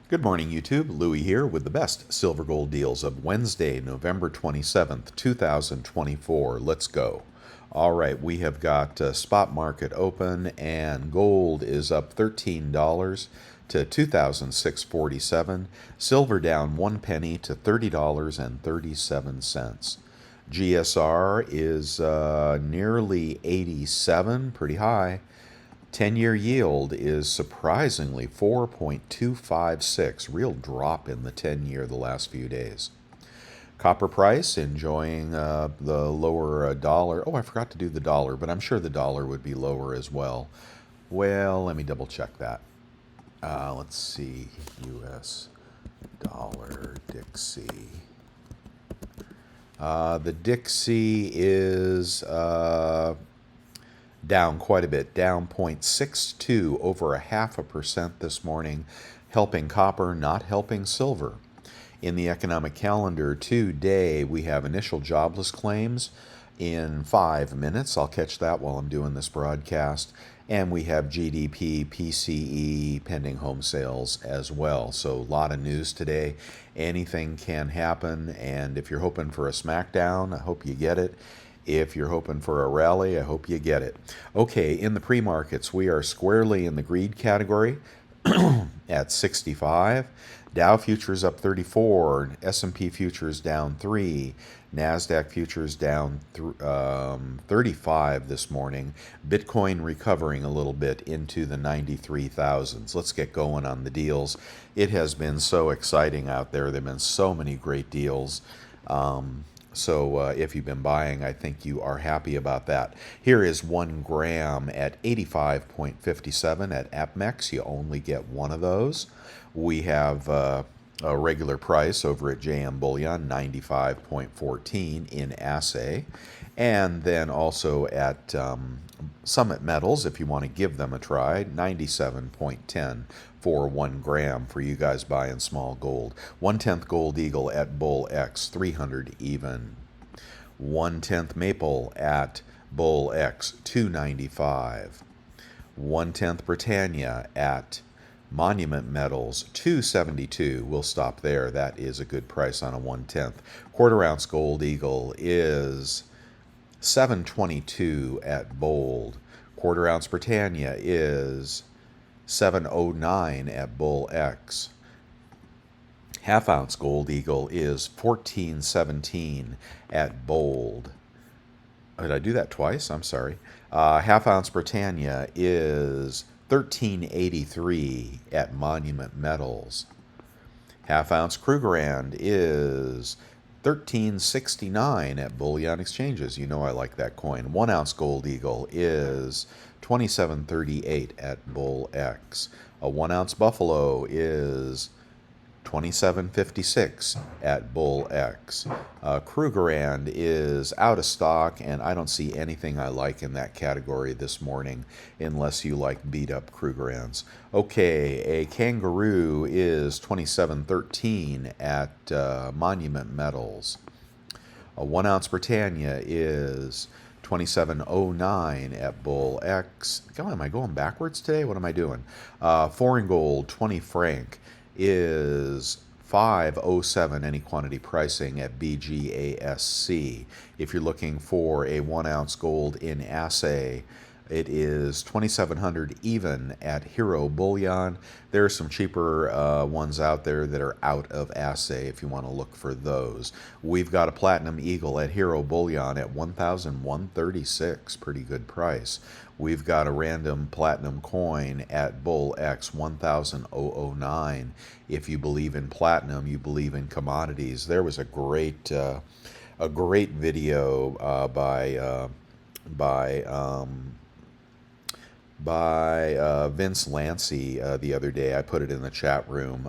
Good morning, YouTube. Louie here with the best silver gold deals of Wednesday, November 27th, 2024. Let's go. All right, we have got spot market open, and gold is up $13 to 2,647. Silver down 1 penny to $30.37. GSR is nearly 87, pretty high. 10-year yield is surprisingly 4.256, real drop in the 10-year the last few days. Copper price enjoying the lower dollar. Oh, I forgot to do the dollar, but I'm sure the dollar would be lower as well. Well, let me double check that. Let's see, US dollar Dixie. The Dixie is down quite a bit, down 0.62, over 0.5% this morning, helping copper, not helping silver. In the economic calendar today, we have initial jobless claims in 5 minutes. I'll catch that while I'm doing this broadcast. And we have GDP, PCE, pending home sales as well. So a lot of news today. Anything can happen. And if you're hoping for a smackdown, I hope you get it. If you're hoping for a rally, I hope you get it. Okay, in the pre-markets, we are squarely in the greed category at 65. Dow futures up 34, S&P futures down 3, NASDAQ futures down 35 this morning. Bitcoin recovering a little bit into the 93,000s. Let's get going on the deals. It has been so exciting out there. There have been so many great deals. So if you've been buying, I think you are happy about that. Here is 1 gram at 85.57 at APMEX. You only get one of those. We have a regular price over at JM Bullion, 95.14 in assay. And then also at Summit Metals, if you want to give them a try, 97.10 for 1 gram for you guys buying small gold. 1/10 Gold Eagle at Bull X, 300 even. 1/10 Maple at Bull X, 295. 1/10 Britannia at Monument Metals, 272. We'll stop there. That is a good price on a 1/10. Quarter ounce Gold Eagle is 722 at Bold. Quarter ounce Britannia is 709 at Bull X. Half ounce Gold Eagle is 1417 at Bold. Did I do that twice? I'm sorry. Half ounce Britannia is 1383 at Monument Metals. Half ounce Krugerrand is 1369 at Bullion Exchanges. You know I like that coin. 1 ounce Gold Eagle is 2738 at Bull X. A 1 ounce Buffalo is 2756 at Bull X. Krugerrand is out of stock, and I don't see anything I like in that category this morning unless you like beat up Krugerrands. Okay, a Kangaroo is 2713 at Monument Metals. A 1 ounce Britannia is 2709 at Bull X. God, am I going backwards today? What am I doing? Foreign gold, 20 franc, is 507 any quantity pricing at BGASC. If you're looking for a 1 ounce gold in assay, it is 2700 even at Hero Bullion. There are some cheaper ones out there that are out of assay if you want to look for those. We've got a Platinum Eagle at Hero Bullion at 1,136, pretty good price. We've got a random platinum coin at Bull X, 1,009. If you believe in platinum, you believe in commodities. There was a great video by Vince Lancy the other day. I put it in the chat room.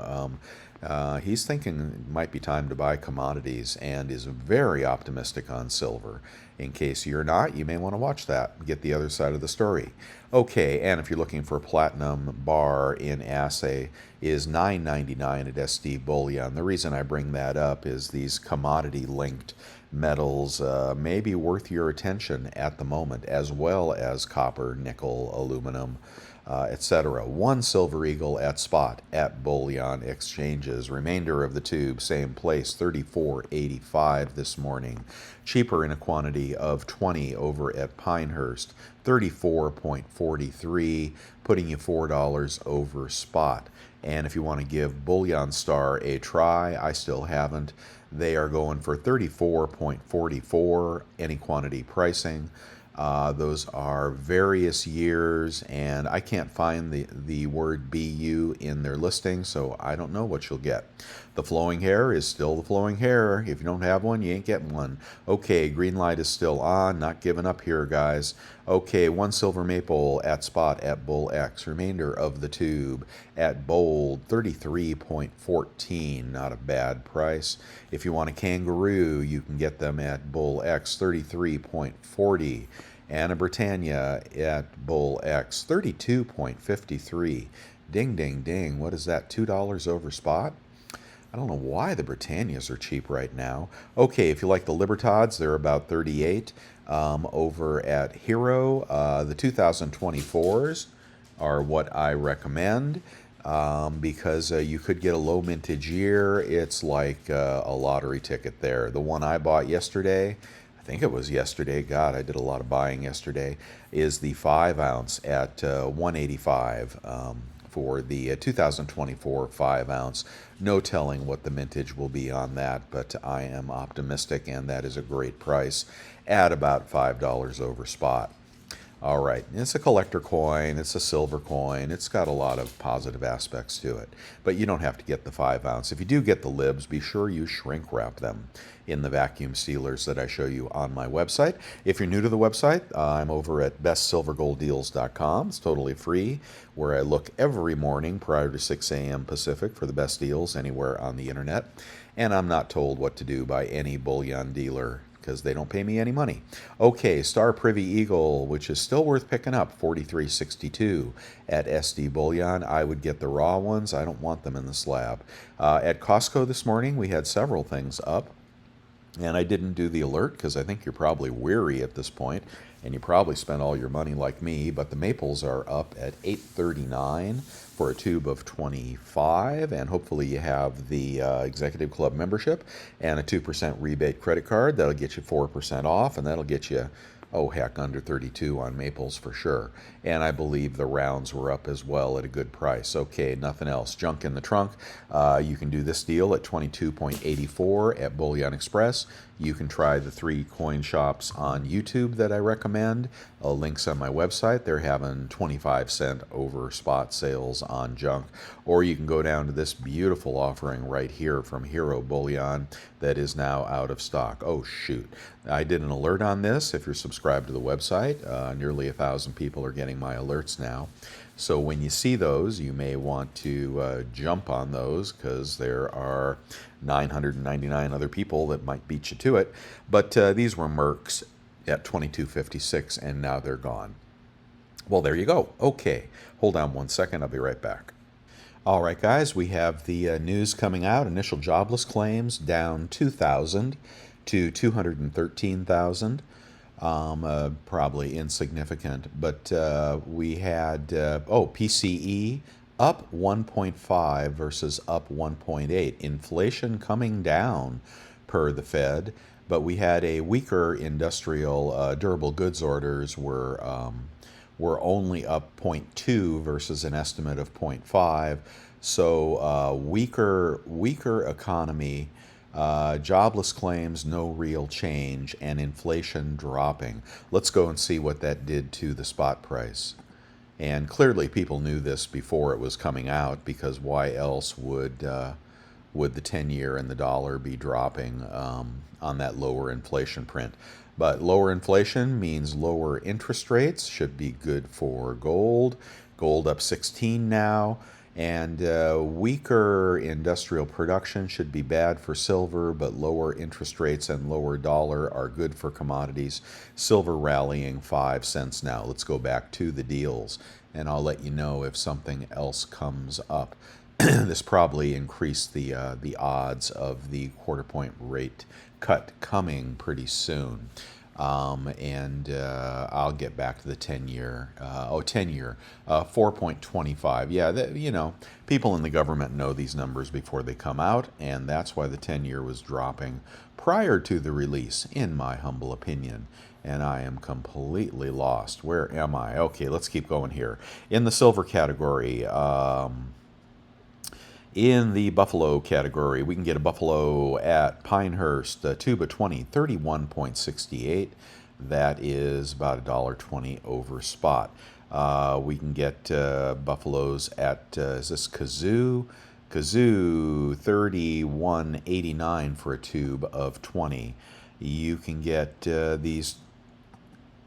He's thinking it might be time to buy commodities and is very optimistic on silver. In case you're not, you may want to watch that, get the other side of the story. Okay, and if you're looking for platinum bar in assay, is $9.99 at SD Bullion. The reason I bring that up is these commodity-linked metals may be worth your attention at the moment, as well as copper, nickel, aluminum. etc. One Silver Eagle at spot at Bullion Exchanges. Remainder of the tube, same place, 34.85 this morning. Cheaper in a quantity of 20 over at Pinehurst, 34.43, putting you $4 over spot. And if you want to give Bullion Star a try, I still haven't. They are going for 34.44, any quantity pricing. Those are various years, and I can't find the word BU in their listing, so I don't know what you'll get. The flowing hair is still the flowing hair. If you don't have one, you ain't getting one. Okay, green light is still on. Not giving up here, guys. Okay, one silver maple at spot at Bull X. Remainder of the tube at Bold, 33.14. Not a bad price. If you want a kangaroo, you can get them at Bull X, 33.40. And a Britannia at Bull X, 32.53. Ding, ding, ding. What is that, $2 over spot? I don't know why the Britannias are cheap right now. Okay, if you like the Libertads, they're about 38. Over at Hero, the 2024s are what I recommend because you could get a low mintage year. It's like a lottery ticket there. The one I bought yesterday, I think it was yesterday, God, I did a lot of buying yesterday, is the 5 ounce at 185 for the 2024 5 ounce. No telling what the mintage will be on that, but I am optimistic, and that is a great price at about $5 over spot. All right, it's a collector coin, it's a silver coin, it's got a lot of positive aspects to it, but you don't have to get the 5 ounce. If you do get the libs, be sure you shrink wrap them in the vacuum sealers that I show you on my website. If you're new to the website, I'm over at bestsilvergolddeals.com. It's totally free, where I look every morning prior to 6 a.m. Pacific for the best deals anywhere on the internet, and I'm not told what to do by any bullion dealer because they don't pay me any money. Okay, Star Privy Eagle, which is still worth picking up, 43.62 at SD Bullion. I would get the raw ones. I don't want them in the slab. At Costco this morning, we had several things up, and I didn't do the alert because I think you're probably weary at this point, and you probably spent all your money like me, but the maples are up at $8.39 for a tube of 25, and hopefully you have the Executive Club membership and a 2% rebate credit card. That'll get you 4% off, and that'll get you, oh heck, under 32 on maples for sure. And I believe the rounds were up as well at a good price. Okay, nothing else. Junk in the trunk. You can do this deal at 22.84 at Bullion Express. You can try the 3 coin shops on YouTube that I recommend. Links on my website. They're having 25-cent over spot sales on junk. Or you can go down to this beautiful offering right here from Hero Bullion that is now out of stock. Oh, shoot. I did an alert on this. If you're subscribed to the website, nearly 1,000 people are getting my alerts now. So when you see those, you may want to jump on those because there are 999 other people that might beat you to it. But these were Mercs at 22.56, and now they're gone. Well, there you go. Okay, hold on one second. I'll be right back. All right, guys, we have the news coming out. Initial jobless claims down 2,000 to 213,000. Probably insignificant, but we had, PCE up 1.5 versus up 1.8. Inflation coming down per the Fed, but we had a weaker industrial durable goods orders were only up 0.2 versus an estimate of 0.5. So weaker economy. Jobless claims, no real change, and inflation dropping. Let's go and see what that did to the spot price. And clearly people knew this before it was coming out, because why else would the 10-year and the dollar be dropping on that lower inflation print? But lower inflation means lower interest rates, should be good for gold. Gold up 16 now. And weaker industrial production should be bad for silver, but lower interest rates and lower dollar are good for commodities. Silver rallying 5 cents now. Let's go back to the deals, and I'll let you know if something else comes up. This probably increased the odds of the quarter point rate cut coming pretty soon. And I'll get back to the 10-year. 10-year, 4.25. Yeah, people in the government know these numbers before they come out, and that's why the 10-year was dropping prior to the release, in my humble opinion. And I am completely lost. Where am I? Okay, let's keep going here. In the silver category, in the buffalo category, we can get a buffalo at Pinehurst, tube of 20, 31.68. That is about $1.20 over spot. We can get buffaloes at, is this Kazoo? Kazoo, 31.89 for a tube of 20. You can get these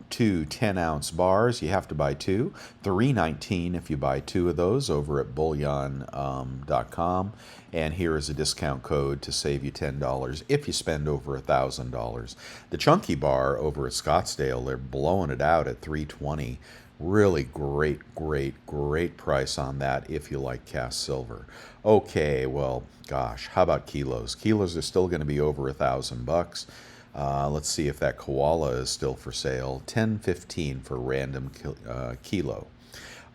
two 10-ounce bars. You have to buy two. $3.19 if you buy two of those over at bullion.com. And here is a discount code to save you $10 if you spend over $1,000. The chunky bar over at Scottsdale, they're blowing it out at $3.20. Really great price on that if you like cast silver. Okay, well, gosh, how about kilos? Kilos are still going to be over $1,000. Let's see if that koala is still for sale. $10.15 for random kilo.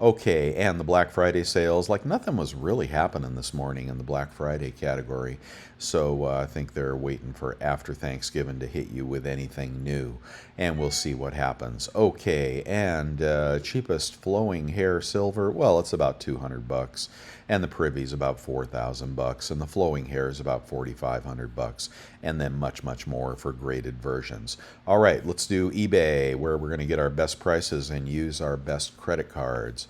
Okay, and the Black Friday sales, like nothing was really happening this morning in the Black Friday category. So I think they're waiting for after Thanksgiving to hit you with anything new. And we'll see what happens. Okay, and cheapest flowing hair silver, well, it's about $200. And the privy's about $4,000, and the flowing hair is about $4,500, and then much more for graded versions. All right, let's do eBay, where we're going to get our best prices and use our best credit cards.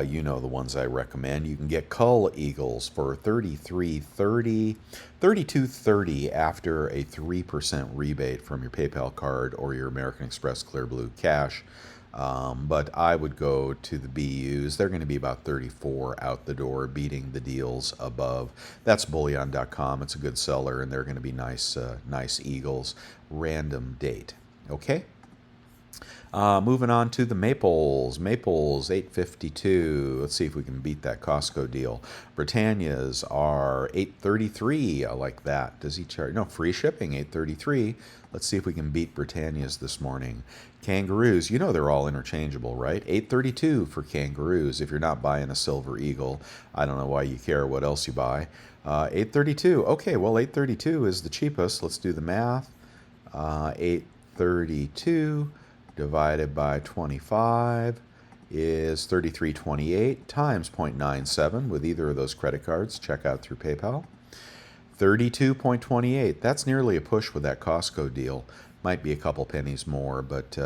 You know the ones I recommend. You can get Cull Eagles for $33.30, $32.30 after a 3% rebate from your PayPal card or your American Express Clear Blue Cash. But I would go to the BUs. They're going to be about 34 out the door, beating the deals above. That's bullion.com. It's a good seller, and they're going to be nice Eagles. Random date. Okay. Moving on to the Maples. Maples, $8.52. Let's see if we can beat that Costco deal. Britannias are $8.33. I like that. Does he charge? No, free shipping, $8.33. Let's see if we can beat Britannias this morning. Kangaroos, you know they're all interchangeable, right? $8.32 for kangaroos. If you're not buying a Silver Eagle, I don't know why you care what else you buy. $8.32. Okay, well, $8.32 is the cheapest. Let's do the math. $8.32 divided by 25 is $33.28 times 0.97 with either of those credit cards. Check out through PayPal. $32.28. That's nearly a push with that Costco deal. Might be a couple pennies more, but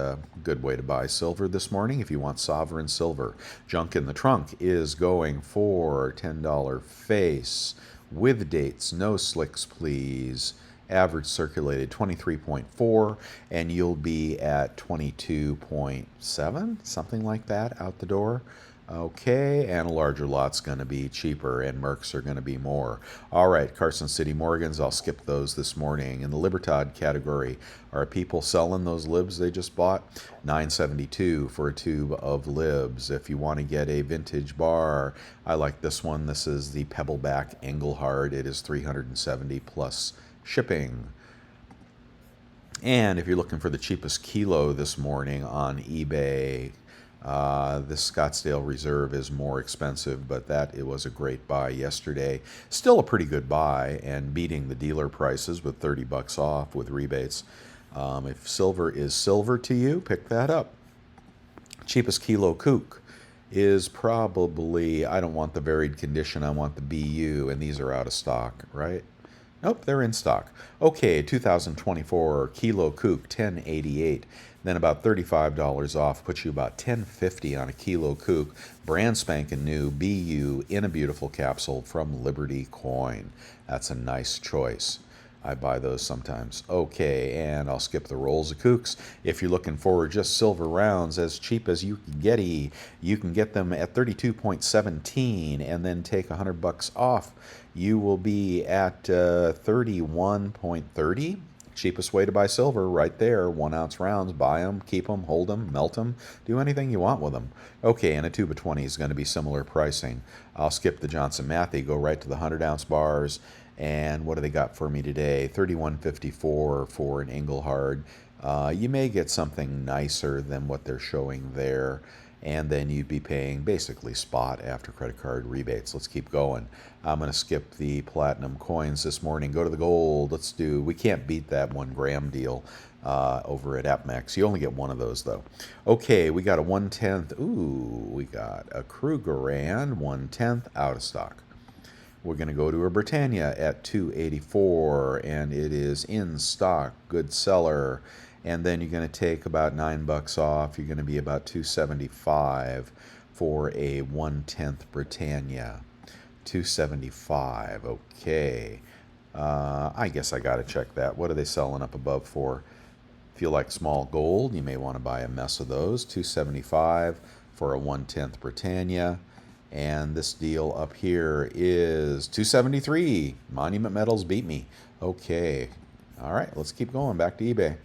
good way to buy silver this morning if you want sovereign silver. Junk in the trunk is going for $10 face with dates. No slicks, please. Average circulated 23.4, and you'll be at 22.7, something like that, out the door. Okay, and a larger lot's going to be cheaper, and Mercs are going to be more. All right, Carson City Morgans, I'll skip those this morning. In the Libertad category, are people selling those libs they just bought? $9.72 for a tube of libs. If you want to get a vintage bar, I like this one. This is the Pebbleback Engelhard. It is $370 plus shipping. And if you're looking for the cheapest kilo this morning on eBay, this Scottsdale Reserve is more expensive, but it was a great buy yesterday. Still a pretty good buy and beating the dealer prices with $30 off with rebates. If silver is silver to you, pick that up. Cheapest kilo kook is probably, I don't want the varied condition, I want the BU, and these are out of stock, right? Nope, they're in stock. Okay, 2024 kilo kook, $10.88. Then about $35 off, puts you about $10.50 on a kilo kook. Brand spanking new BU in a beautiful capsule from Liberty Coin. That's a nice choice. I buy those sometimes. Okay, and I'll skip the rolls of kooks. If you're looking for just silver rounds as cheap as you can get, you can get them at 32.17 and then take $100 off. You will be at 31.30. Cheapest way to buy silver right there. 1 ounce rounds. Buy them, keep them, hold them, melt them. Do anything you want with them. Okay, and a tube of 20 is going to be similar pricing. I'll skip the Johnson Matthey, go right to the 100-ounce bars. And what do they got for me today? $31.54 for an Engelhard. You may get something nicer than what they're showing there, and then you'd be paying basically spot after credit card rebates. Let's keep going. I'm going to skip the platinum coins this morning. Go to the gold. We can't beat that 1 gram deal over at AppMax. You only get one of those, though. Okay, we got a 1/10. Ooh, we got a Krugerrand 1/10 out of stock. We're going to go to a Britannia at 284, and it is in stock, good seller. And then you're going to take about $9 off. You're going to be about 275 for a 1/10 Britannia. 275, okay. I guess I got to check that. What are they selling up above for? If you like small gold, you may want to buy a mess of those. 275 for a 1/10 Britannia. And this deal up here is 273. Monument Metals beat me. Okay. All right, let's keep going. Back to eBay.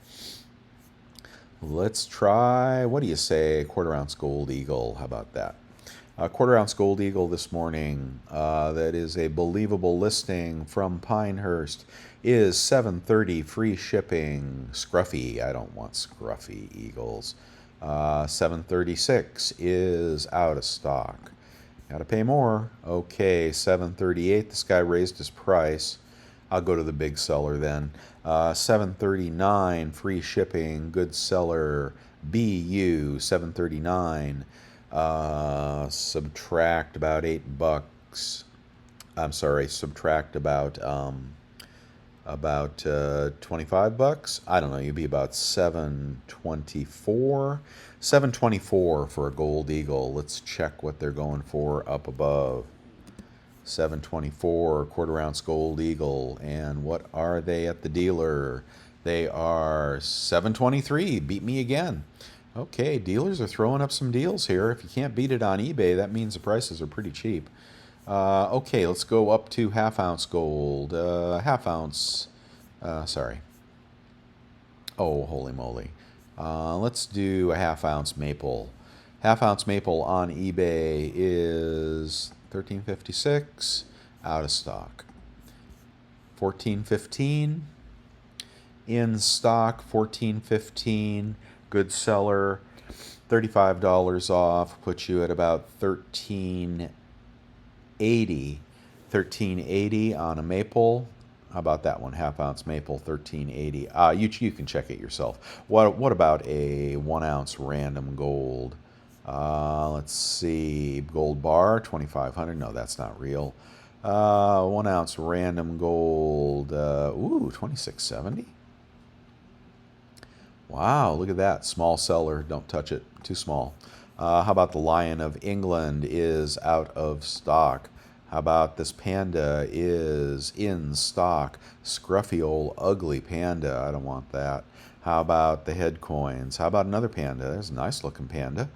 Let's try, what do you say, 1/4 ounce gold eagle. How about that? A 1/4 ounce gold eagle this morning. That is a believable listing from Pinehurst. Is $7.30 free shipping. Scruffy. I don't want scruffy eagles. $7.36 is out of stock. Got to pay more. Okay, $7.38. This guy raised his price. I'll go to the big seller then. $7.39 free shipping. Good seller. BU $7.39. Subtract about $8. I'm sorry. Subtract about $25. I don't know. You'd be about 724. 724 for a gold eagle. Let's check what they're going for up above. 724 1/4 ounce gold eagle. And what are they at the dealer? They are 723. Beat me again. Okay, dealers are throwing up some deals here. If you can't beat it on eBay, that means the prices are pretty cheap. Okay, let's go up to 1/2 ounce gold. 1/2 ounce. Sorry. Oh, holy moly. Let's do a 1/2 ounce maple. 1/2 ounce maple on eBay is $13.56, out of stock. $14.15 in stock. $14.15, good seller. $35 off puts you at about $13.80. $13.80 on a maple. How about that one? 1/2 ounce maple, $13.80. You can check it yourself. What about a 1 ounce random gold? Let's see. Gold bar, 2,500. No, that's not real. 1 ounce random gold. Ooh, 2670. Wow, look at that. Small seller. Don't touch it. Too small. How about the Lion of England is out of stock? How about this panda is in stock? Scruffy old ugly panda. I don't want that. How about the head coins? How about another panda? There's a nice looking panda.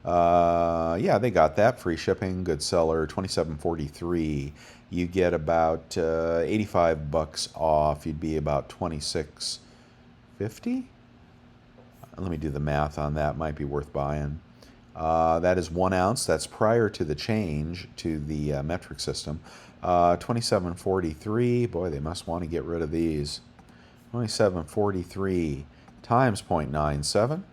Yeah, they got that. Free shipping, good seller, $27.43. You get about $85 off. You'd be about $26.50. Let me do the math on that. Might be worth buying. That is 1 ounce. That's prior to the change to the metric system. $27.43. Boy, they must want to get rid of these. $27.43 times 0.97.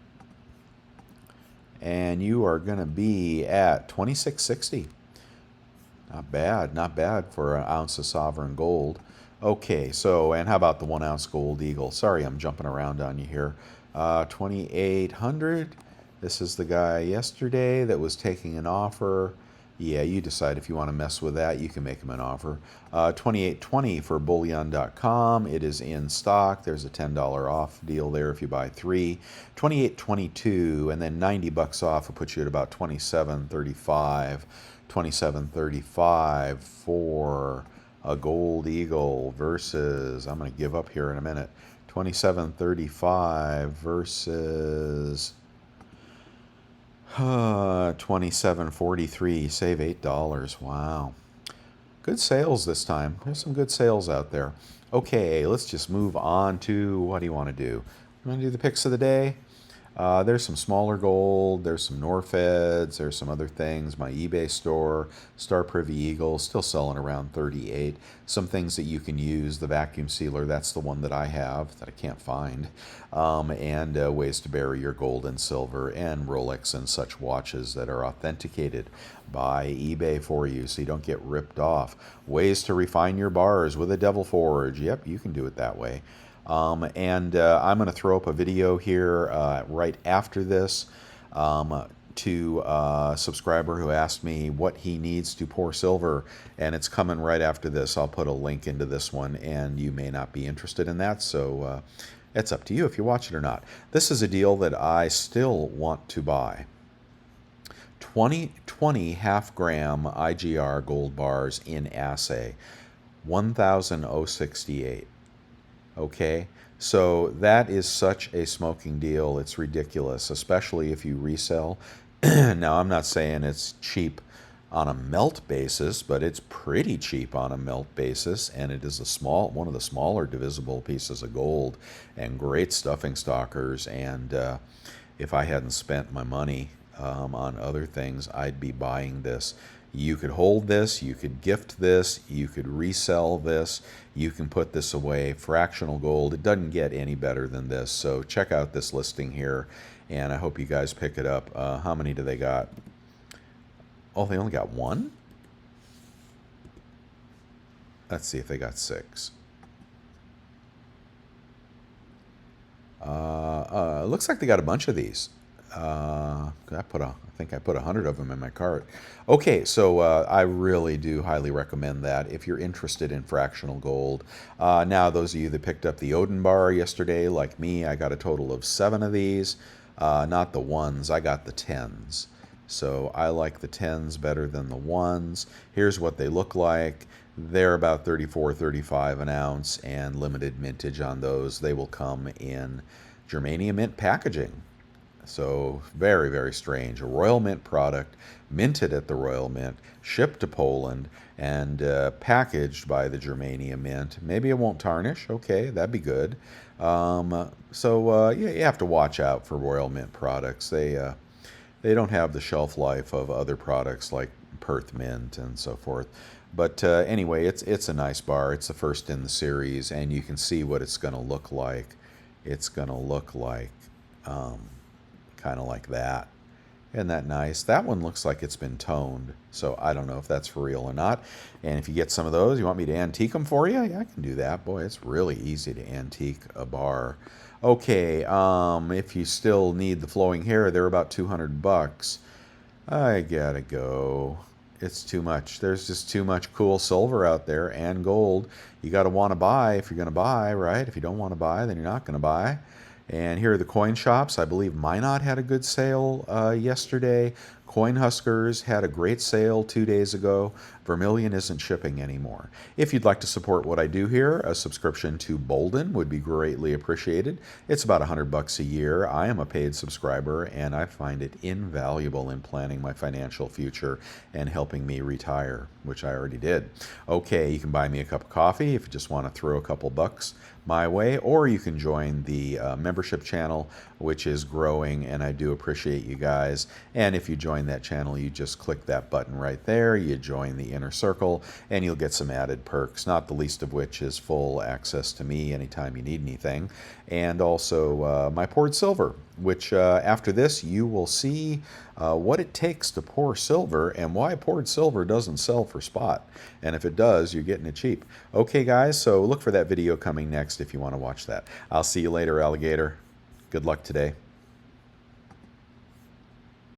And you are going to be at $26.60. Not bad. Not bad for an ounce of sovereign gold. Okay, so, and how about the 1 ounce gold eagle? Sorry, I'm jumping around on you here. 2,800. This is the guy yesterday that was taking an offer. Yeah, you decide if you want to mess with that. You can make him an offer. 28.20 for bullion.com. It is in stock. There's a $10 off deal there if you buy 3. 28.22, and then $90 off will put you at about 27.35. 27.35 for a gold eagle versus, I'm going to give up here in a minute, 27.35 versus 27.43. Save $8. Wow. Good sales this time. There's some good sales out there. Okay, let's just move on to, what do you want to do? You want to do the picks of the day? There's some smaller gold, there's some Norfeds, there's some other things. My eBay store, Star Privy Eagle, still selling around 38. Some things that you can use, the vacuum sealer, that's the one that I have that I can't find. And ways to bury your gold and silver, and Rolex and such watches that are authenticated by eBay for you so you don't get ripped off. Ways to refine your bars with a Devil Forge. Yep, you can do it that way. And I'm going to throw up a video here right after this to a subscriber who asked me what he needs to pour silver, and it's coming right after this. I'll put a link into this one, and you may not be interested in that, so it's up to you if you watch it or not. This is a deal that I still want to buy. 20 half-gram IGR gold bars in assay, 1,068. Okay, so that is such a smoking deal. It's ridiculous, especially if you resell. Now, I'm not saying it's cheap on a melt basis, but it's pretty cheap on a melt basis, and it is one of the smaller divisible pieces of gold, and great stuffing stockers. And if I hadn't spent my money on other things, I'd be buying this. You could hold this, you could gift this, you could resell this, you can put this away. Fractional gold, it doesn't get any better than this. So check out this listing here, and I hope you guys pick it up. How many do they got? Oh, they only got one? Let's see if they got 6. Looks like they got a bunch of these. I think I put 100 of them in my cart. Okay, so I really do highly recommend that if you're interested in fractional gold. Now, those of you that picked up the Odin bar yesterday, like me, I got a total of 7 of these. Not the ones, I got the 10s. So I like the 10s better than the ones. Here's what they look like. They're about 34, 35 an ounce, and limited mintage on those. They will come in germanium mint packaging. So very, very strange. A Royal Mint product, minted at the Royal Mint, shipped to Poland, and packaged by the Germania Mint. Maybe it won't tarnish. Okay, that'd be good. Yeah, you have to watch out for Royal Mint products. They don't have the shelf life of other products like Perth Mint and so forth. But anyway, it's a nice bar. It's the first in the series, and you can see what it's going to look like. It's going to look like kind of like that. Isn't that nice? That one looks like it's been toned, so I don't know if that's for real or not. And if you get some of those, you want me to antique them for you? Yeah, I can do that. Boy, it's really easy to antique a bar. Okay, if you still need the flowing hair, they're about 200 bucks. I gotta go. It's too much. There's just too much cool silver out there and gold. You gotta want to buy if you're gonna buy, right? If you don't want to buy, then you're not gonna buy. And here are the coin shops. I believe Minot had a good sale yesterday. Coin Huskers had a great sale 2 days ago. Vermilion isn't shipping anymore. If you'd like to support what I do here, a subscription to Bolden would be greatly appreciated. It's about 100 bucks a year. I am a paid subscriber, and I find it invaluable in planning my financial future and helping me retire, which I already did. Okay, you can buy me a cup of coffee if you just want to throw a couple bucks my way, or you can join the membership channel, which is growing, and I do appreciate you guys. And if you join that channel, you just click that button right there. You join the inner circle, and you'll get some added perks, not the least of which is full access to me anytime you need anything, and also my poured silver, which after this you will see what it takes to pour silver and why poured silver doesn't sell for spot. And if it does, you're getting it cheap. Okay, guys, so look for that video coming next if you want to watch that. I'll see you later, alligator. Good luck today.